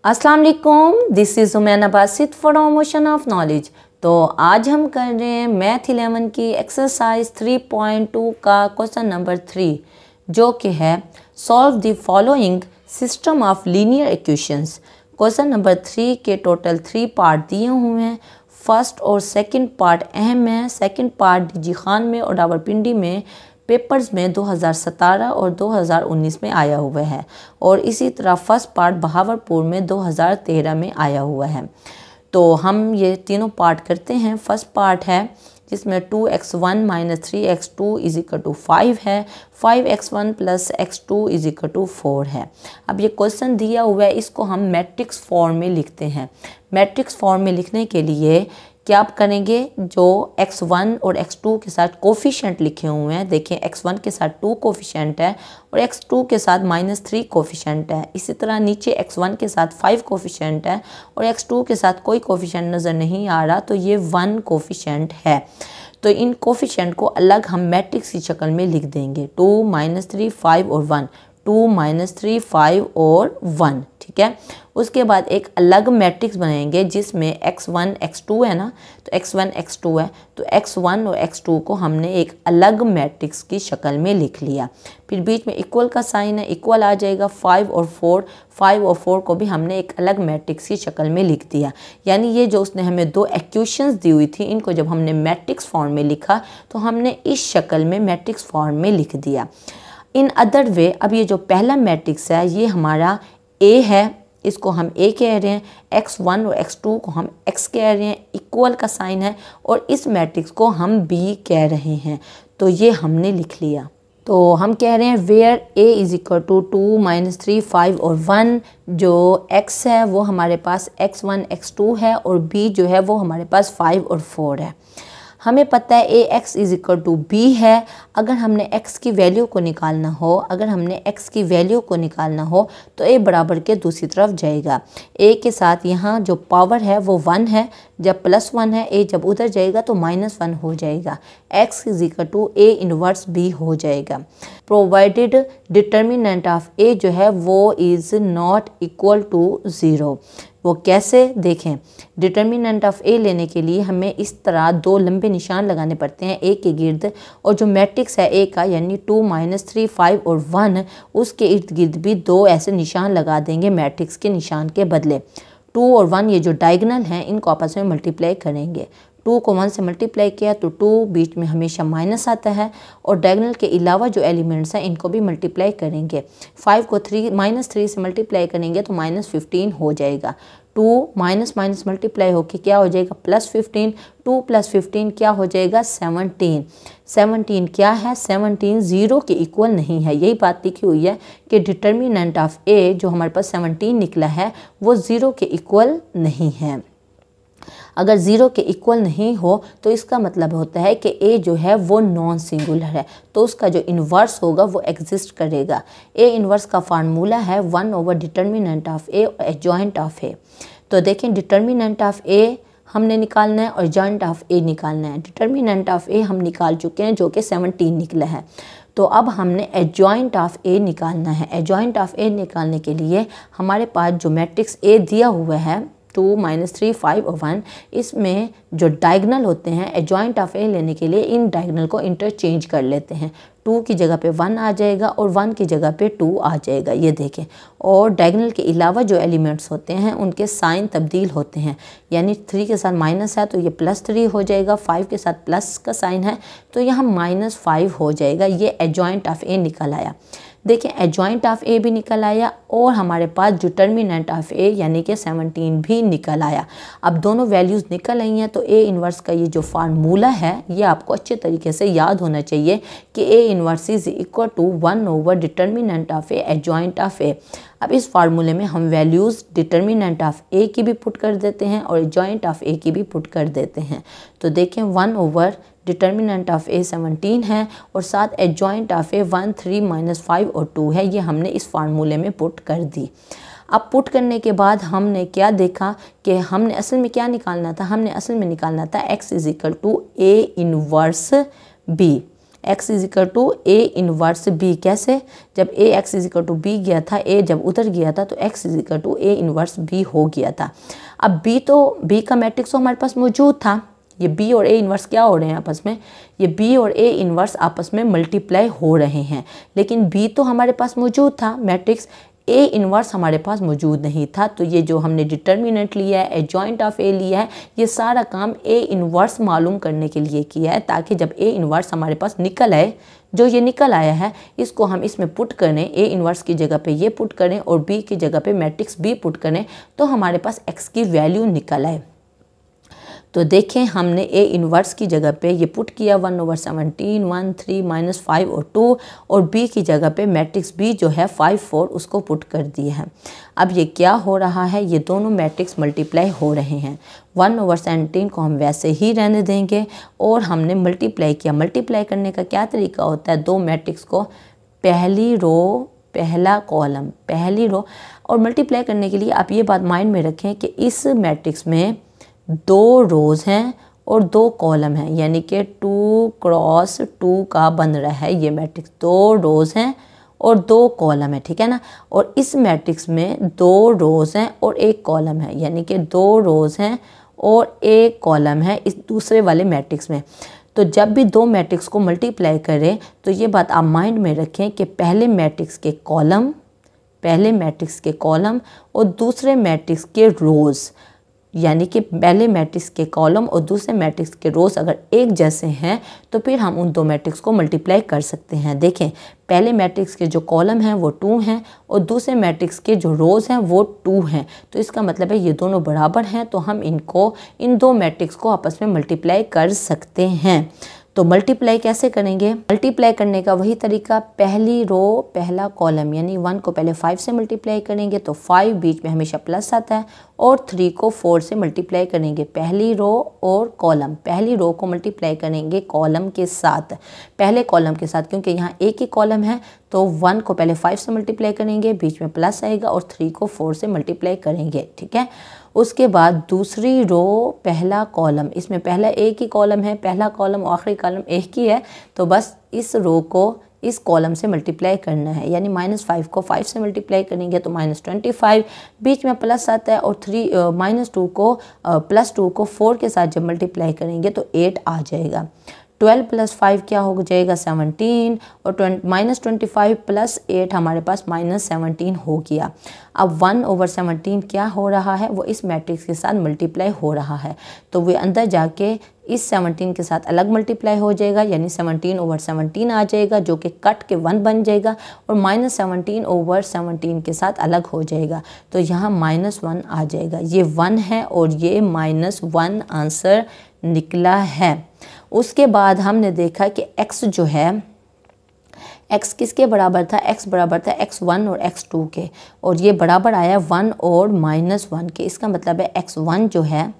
अस्सलाम वालेकुम, this is Umaina Basit for promotion of knowledge. तो आज हम कर रहे हैं मैथ 11 की एक्सरसाइज 3.2 का क्वेश्चन नंबर 3, जो कि है solve the following system of linear equations. Question number 3 के टोटल 3 पार्ट दिए हुए हैं। फर्स्ट और सेकंड पार्ट अहम है। सेकंड पार्ट डीजी खान में और रावलपिंडी में पेपर्स में 2017 और 2019 में आया हुआ है, और इसी तरह फर्स्ट पार्ट बहावलपुर में 2013 में आया हुआ है। तो हम ये तीनों पार्ट करते हैं। फर्स्ट पार्ट है जिसमें 2x1 - 3x2 = 5 है, 5x1 + x2 = 4 है। अब ये क्वेश्चन दिया हुआ है, इसको हम मैट्रिक्स फॉर्म में लिखते हैं। मैट्रिक्स फॉर्म में लिखने के लिए क्या आप करेंगे, जो x1 और x2 के साथ कोफिशिएंट लिखे हुए हैं, देखें x1 के साथ 2 कोफिशिएंट है और x2 के साथ -3 कोफिशिएंट है। इसी तरह नीचे x1 के साथ 5 कोफिशिएंट है और x2 के साथ कोई कोफिशिएंट नज़र नहीं आ रहा, तो ये 1 कोफिशिएंट है। तो इन कोफिशिएंट को अलग हम मैट्रिक्स की शक्ल में लिख देंगे, 2 - 3 5 और 1, 2 - 3 5 और 1, ठीक है। उसके बाद एक अलग मैट्रिक्स बनाएंगे जिसमें x1 x2 है ना, तो x1 x2 है, तो x1 और x2 को हमने एक अलग मैट्रिक्स की शक्ल में लिख लिया। फिर बीच में इक्वल का साइन है, इक्वल आ जाएगा 5 और 4, 5 और 4 को भी हमने एक अलग मैट्रिक्स की शक्ल में लिख दिया। यानी ये जो उसने हमें 2 इक्वेशंस दी हुई थी, इनको जब हमने मैट्रिक्स फॉर्म में लिखा तो हमने इस शक्ल में मैट्रिक्स फॉर्म में लिख दिया। इन अदर वे, अब ये जो पहला मैट्रिक्स है ये हमारा A है, इसको हम A कह रहे हैं, x1 और x2 को हम x कह रहे हैं, इक्वल का साइन है, और इस मैट्रिक्स को हम B कह रहे हैं। तो ये हमने लिख लिया। तो हम कह रहे हैं वेयर A = 2 - 3 5 और 1, जो x है वो हमारे पास x1 x2 है, और B जो है वो हमारे पास 5 और 4 है। हमें पता है ax = b है। अगर हमने x की वैल्यू को निकालना हो, तो a बराबर के दूसरी तरफ जाएगा। a के साथ यहाँ जो पावर है वो 1 है, जब +1 है, a जब उधर जाएगा तो -1 हो जाएगा। x = a इनवर्स b हो जाएगा। प्रोवाइडेड डिटर्मिनेंट ऑफ a जो है वो इज़ नॉट इक्वल टू 0। वो कैसे, देखें। डिटर्मिनेंट ऑफ a लेने के लिए हमें इस तरह 2 लंबे निशान लगाने पड़ते हैं a के गिर्द, और जो मैट्रिक्स है a का यानी 2 - 3 5 और 1, उसके इर्द गिर्द भी 2 ऐसे निशान लगा देंगे मैट्रिक्स के निशान के बदले। 2 और 1 ये जो डायगोनल हैं इनको आपस में मल्टीप्लाई करेंगे। 2 को 1 से मल्टीप्लाई किया तो 2 बीच में हमेशा माइनस आता है, और डायगोनल के अलावा जो एलिमेंट्स हैं इनको भी मल्टीप्लाई करेंगे। 5 को -3 से मल्टीप्लाई करेंगे तो -15 हो जाएगा। 2 माइनस माइनस मल्टीप्लाई होके क्या हो जाएगा, +15। 2 + 15 क्या हो जाएगा, 17। 17 क्या है, 17 0 के इक्वल नहीं है। यही बात लिखी हुई है कि डिटर्मिनेंट ऑफ a जो हमारे पास 17 निकला है वो 0 के इक्वल नहीं है। अगर 0 के इक्वल नहीं हो तो इसका मतलब होता है कि a जो है वो नॉन सिंगुलर है, तो उसका जो इन्वर्स होगा वो एग्जिस्ट करेगा। a इन्वर्स का फार्मूला है one by determinant of a adjoint of a। तो देखें, डिटर्मिनेंट ऑफ a हमने निकालना है और एडजॉइंट ऑफ a निकालना है। डिटर्मिनेंट ऑफ a हम निकाल चुके हैं, जो कि 17 निकला है। तो अब हमने एडजॉइंट ऑफ a निकालना है। एडजॉइंट ऑफ a निकालने के लिए हमारे पास जो मैट्रिक्स a दिया हुआ है 2 - 3 5 और 1, इसमें जो डायगोनल होते हैं, एडजॉइंट ऑफ a लेने के लिए इन डायगोनल को इंटरचेंज कर लेते हैं। 2 की जगह पे 1 आ जाएगा और 1 की जगह पे 2 आ जाएगा, ये देखें। और डायगोनल के अलावा जो एलिमेंट्स होते हैं उनके साइन तब्दील होते हैं, यानी 3 के साथ माइनस है तो ये +3 हो जाएगा, 5 के साथ प्लस का साइन है तो यहाँ -5 हो जाएगा। ये एडजॉइंट ऑफ a निकल आया। देखें, एडजॉइंट ऑफ a भी निकल आया और हमारे पास डिटर्मिनेंट ऑफ a यानी कि 17 भी निकल आया। अब दोनों वैल्यूज़ निकल आई हैं तो a इन्वर्स का ये जो फार्मूला है ये आपको अच्छे तरीके से याद होना चाहिए कि a inverse is equal to one by determinant of a adjoint of a। अब इस फार्मूले में हम वैल्यूज़ डिटर्मिनेंट ऑफ a की भी पुट कर देते हैं और एडजॉइंट ऑफ a की भी पुट कर देते हैं। तो देखें, 1/डिटर्मिनेंट ऑफ a 17 है और साथ एडजॉइंट ऑफ a 1 3 -5 और 2 है। ये हमने इस फार्मूले में पुट कर दी। अब पुट करने के बाद हमने क्या देखा कि हमने असल में क्या निकालना था, हमने असल में निकालना था x = a inverse b। x is equal to A inverse B. कैसे? जब A X is equal to B गया था, ए जब उधर गया था तो x is equal to A inverse B हो गया था। अब बी का मैट्रिक्स तो हमारे पास मौजूद था। ये बी और ए इनवर्स क्या हो रहे हैं आपस में? ये बी और ए इनवर्स आपस में मल्टीप्लाई हो रहे हैं, लेकिन बी तो हमारे पास मौजूद था मैट्रिक्स, ए इनवर्स हमारे पास मौजूद नहीं था। तो ये जो हमने डिटर्मिनेंट लिया है, एडजॉइंट ऑफ ए लिया है, ये सारा काम ए इनवर्स मालूम करने के लिए किया है, ताकि जब ए इनवर्स हमारे पास निकल आए, जो ये निकल आया है इसको हम इसमें पुट करें, ए इनवर्स की जगह पे ये पुट करें और बी की जगह पे मैट्रिक्स बी पुट करें, तो हमारे पास एक्स की वैल्यू निकल आए। तो देखें हमने ए इनवर्स की जगह पे ये पुट किया 1/17, 1, 3, -5 और 2, और बी की जगह पे मैट्रिक्स बी जो है 5, 4 उसको पुट कर दिया है। अब ये क्या हो रहा है, ये दोनों मैट्रिक्स मल्टीप्लाई हो रहे हैं। 1/17 को हम वैसे ही रहने देंगे और हमने मल्टीप्लाई किया। मल्टीप्लाई करने का क्या तरीका होता है? दो मैट्रिक्स को पहली रो पहला कॉलम, पहली रो, और मल्टीप्लाई करने के लिए आप ये बात माइंड में रखें कि इस मैट्रिक्स में 2 रोज़ हैं और 2 कॉलम हैं, यानी कि 2 क्रॉस 2 का बन रहा है ये मैट्रिक्स। 2 रोज़ हैं और 2 कॉलम है, ठीक है ना। और इस मैट्रिक्स में 2 रोज़ हैं और 1 कॉलम है, यानी कि 2 रोज़ हैं और 1 कॉलम है इस दूसरे वाले मैट्रिक्स में। तो जब भी 2 मैट्रिक्स को मल्टीप्लाई करें तो ये बात आप माइंड में रखें कि पहले मैट्रिक्स के कॉलम और दूसरे मैट्रिक्स के रोज़, यानी कि पहले मैट्रिक्स के कॉलम और दूसरे मैट्रिक्स के रोज़ अगर एक जैसे हैं तो फिर हम उन 2 मैट्रिक्स को मल्टीप्लाई कर सकते हैं। देखें, पहले मैट्रिक्स के जो कॉलम हैं वो 2 हैं और दूसरे मैट्रिक्स के जो रोज़ हैं वो 2 हैं, तो इसका मतलब है ये दोनों बराबर हैं, तो हम इन 2 मैट्रिक्स को आपस में मल्टीप्लाई कर सकते हैं। तो मल्टीप्लाई कैसे करेंगे? मल्टीप्लाई करने का वही तरीका, पहली रो पहला कॉलम, यानी 1 को पहले 5 से मल्टीप्लाई करेंगे तो 5 बीच में हमेशा प्लस आता है, और 3 को 4 से मल्टीप्लाई करेंगे। पहली रो और कॉलम, पहली रो को मल्टीप्लाई करेंगे कॉलम के साथ, पहले कॉलम के साथ, क्योंकि यहाँ एक ही कॉलम है तो 1 को पहले 5 से मल्टीप्लाई करेंगे, बीच में प्लस आएगा, और 3 को 4 से मल्टीप्लाई करेंगे, ठीक है। उसके बाद दूसरी रो पहला कॉलम, इसमें पहला एक ही कॉलम है, पहला कॉलम और आखिरी कॉलम एक ही है, तो बस इस रो को इस कॉलम से मल्टीप्लाई करना है, यानी -5 को 5 से मल्टीप्लाई करेंगे तो -25, बीच में प्लस आता है, और -2 को +2 को 4 के साथ जब मल्टीप्लाई करेंगे तो 8 आ जाएगा। 12 + 5 क्या हो जाएगा? 17, और -25 + 8 हमारे पास -17 हो गया। अब 1/17 क्या हो रहा है? वो इस मैट्रिक्स के साथ मल्टीप्लाई हो रहा है, तो वो अंदर जाके इस 17 के साथ अलग मल्टीप्लाई हो जाएगा, यानी 17/17 आ जाएगा, जो कि कट के 1 बन जाएगा, और -17/17 के साथ अलग हो जाएगा, तो यहाँ -1 आ जाएगा। ये 1 है और ये -1 आंसर निकला है। उसके बाद हमने देखा कि x जो है, x किसके बराबर था? x बराबर था x1 और x2 के, और ये बराबर आया 1 और -1 के। इसका मतलब है x1 जो है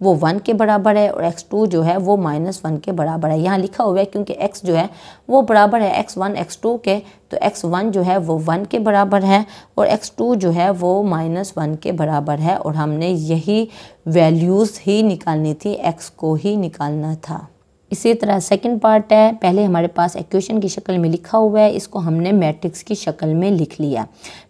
वो 1 के बराबर है और x2 जो है वो -1 के बराबर है। यहाँ लिखा हुआ है क्योंकि x जो है वो बराबर है x1 x2 के, तो x1 जो है वो 1 के बराबर है और x2 जो है वो -1 के बराबर है, और हमने यही वैल्यूज़ ही निकालनी थी, x को ही निकालना था। इसी तरह सेकंड पार्ट है, पहले हमारे पास इक्वेशन की शक्ल में लिखा हुआ है, इसको हमने मैट्रिक्स की शक्ल में लिख लिया।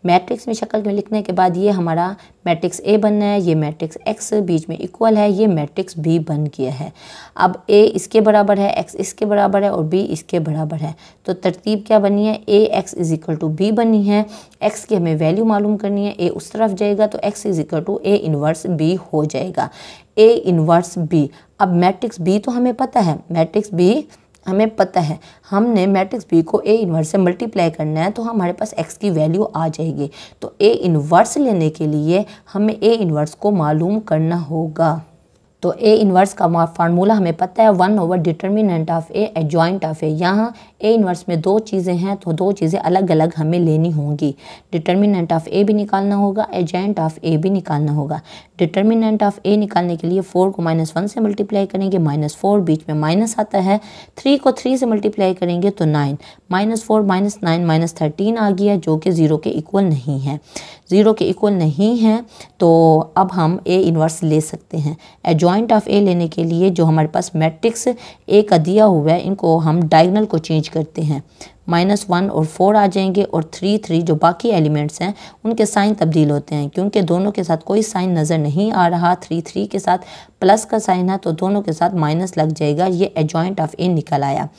मैट्रिक्स में शक्ल में लिखने के बाद ये हमारा मैट्रिक्स ए बनना है, ये मैट्रिक्स एक्स बीच में इक्वल है, ये मैट्रिक्स बी बन गया है। अब ए इसके बराबर है, एक्स इसके बराबर है और बी इसके बराबर है, तो तरतीब क्या बनी है? A X is equal to B बनी है। एक्स की हमें वैल्यू मालूम करनी है, ए उस तरफ जाएगा तो x is equal to A inverse B हो जाएगा, ए इनवर्स बी। अब मैट्रिक्स बी तो हमें पता है, मैट्रिक्स बी हमें पता है, हमने मैट्रिक्स बी को ए इनवर्स से मल्टीप्लाई करना है तो हमारे पास एक्स की वैल्यू आ जाएगी। तो ए इनवर्स लेने के लिए हमें ए इनवर्स को मालूम करना होगा। तो ए इनवर्स का फार्मूला हमें पता है, 1 determinant of A adjoint of A. यहाँ ए इनवर्स में 2 चीज़ें हैं तो 2 चीज़ें अलग अलग हमें लेनी होंगी। डिटर्मिनेंट ऑफ ए भी निकालना होगा, एडजॉइंट ऑफ ए भी निकालना होगा। डिटर्मिनेंट ऑफ ए निकालने के लिए 4 को -1 से मल्टीप्लाई करेंगे, -4 बीच में माइनस आता है, 3 को 3 से मल्टीप्लाई करेंगे तो 9, -4 -9 13 आ गया, जो कि 0 के इक्वल नहीं है। 0 के इक्वल नहीं है तो अब हम ए इनवर्स ले सकते हैं। एडजॉइंट ऑफ ए लेने के लिए जो हमारे पास मैट्रिक्स ए का दिया हुआ है इनको हम डायगोनल को चेंज करते हैं। -1 और 4 आ जाएंगे और 3 3 जो बाकी एलिमेंट्स हैं उनके साइन तब्दील होते हैं। क्योंकि दोनों के साथ कोई साइन नज़र नहीं आ रहा, 3 3 के साथ प्लस का साइन है तो दोनों के साथ माइनस लग जाएगा। ये एडजॉइंट ऑफ ए निकल आया।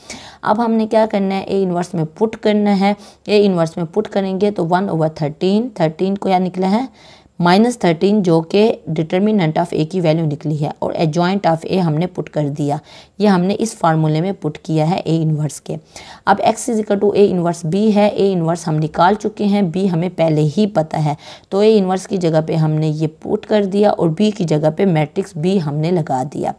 अब हमने क्या करना है, ए इन्वर्स में पुट करना है। ए इन्वर्स में पुट करेंगे तो 1/13, 13 को क्या निकला है -13 जो कि डिटर्मिनेंट ऑफ ए की वैल्यू निकली है और एडजॉइंट ऑफ ए हमने पुट कर दिया। ये हमने इस फार्मूले में पुट किया है ए इन्वर्स के। अब x equal to A inverse B है। ए इन्वर्स हम निकाल चुके हैं, बी हमें पहले ही पता है तो ए इन्वर्स की जगह पे हमने ये पुट कर दिया और बी की जगह पे मैट्रिक्स बी हमने लगा दिया।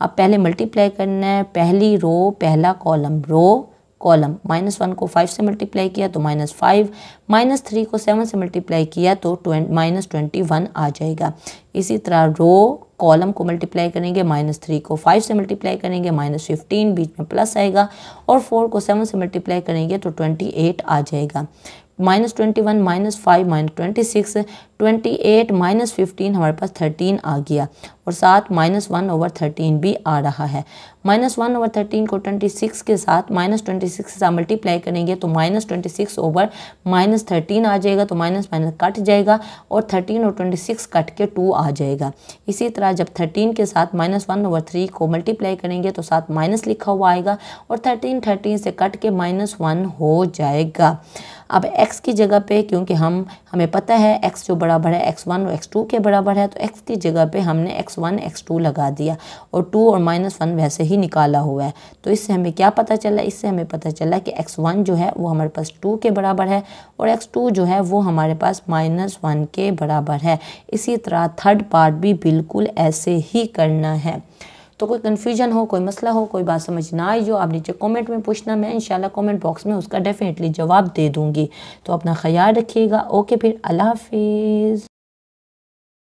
अब पहले मल्टीप्लाई करना है, पहली रो पहला कॉलम, रो कॉलम -1 को 5 से मल्टीप्लाई किया तो -5, -3 को 7 से मल्टीप्लाई किया तो -21 आ जाएगा। इसी तरह रो कॉलम को मल्टीप्लाई करेंगे, -3 को 5 से मल्टीप्लाई करेंगे -15, बीच में प्लस आएगा और 4 को 7 से मल्टीप्लाई करेंगे तो 28 आ जाएगा। -21 -5 -26, 28 -15 हमारे पास 13 आ गया और साथ -1/13 भी आ रहा है। -1/13 को 26 के साथ -26 के साथ मल्टीप्लाई करेंगे तो -26/-13 आ जाएगा तो माइनस माइनस कट जाएगा और 13 और 26 कट के 2 आ जाएगा। इसी तरह जब 13 के साथ -1/3 को मल्टीप्लाई करेंगे तो साथ माइनस लिखा हुआ आएगा और 13 से कट के -1 हो जाएगा। अब x की जगह पे क्योंकि हमें पता है x जो बराबर है x1 और x2 के बराबर है तो x की जगह पे हमने x1 x2 लगा दिया और 2 और -1 वैसे ही निकाला हुआ है। तो इससे हमें क्या पता चला, इससे हमें पता चला कि x1 जो है वो हमारे पास 2 के बराबर है और x2 जो है वो हमारे पास -1 के बराबर है। इसी तरह थर्ड पार्ट भी बिल्कुल ऐसे ही करना है। तो कोई कन्फ्यूजन हो, कोई मसला हो, कोई बात समझ ना आई जो आप नीचे कमेंट में पूछना, मैं इंशाल्लाह कमेंट बॉक्स में उसका डेफिनेटली जवाब दे दूंगी। तो अपना ख्याल रखिएगा। ओके फिर अल्लाह हाफिज़।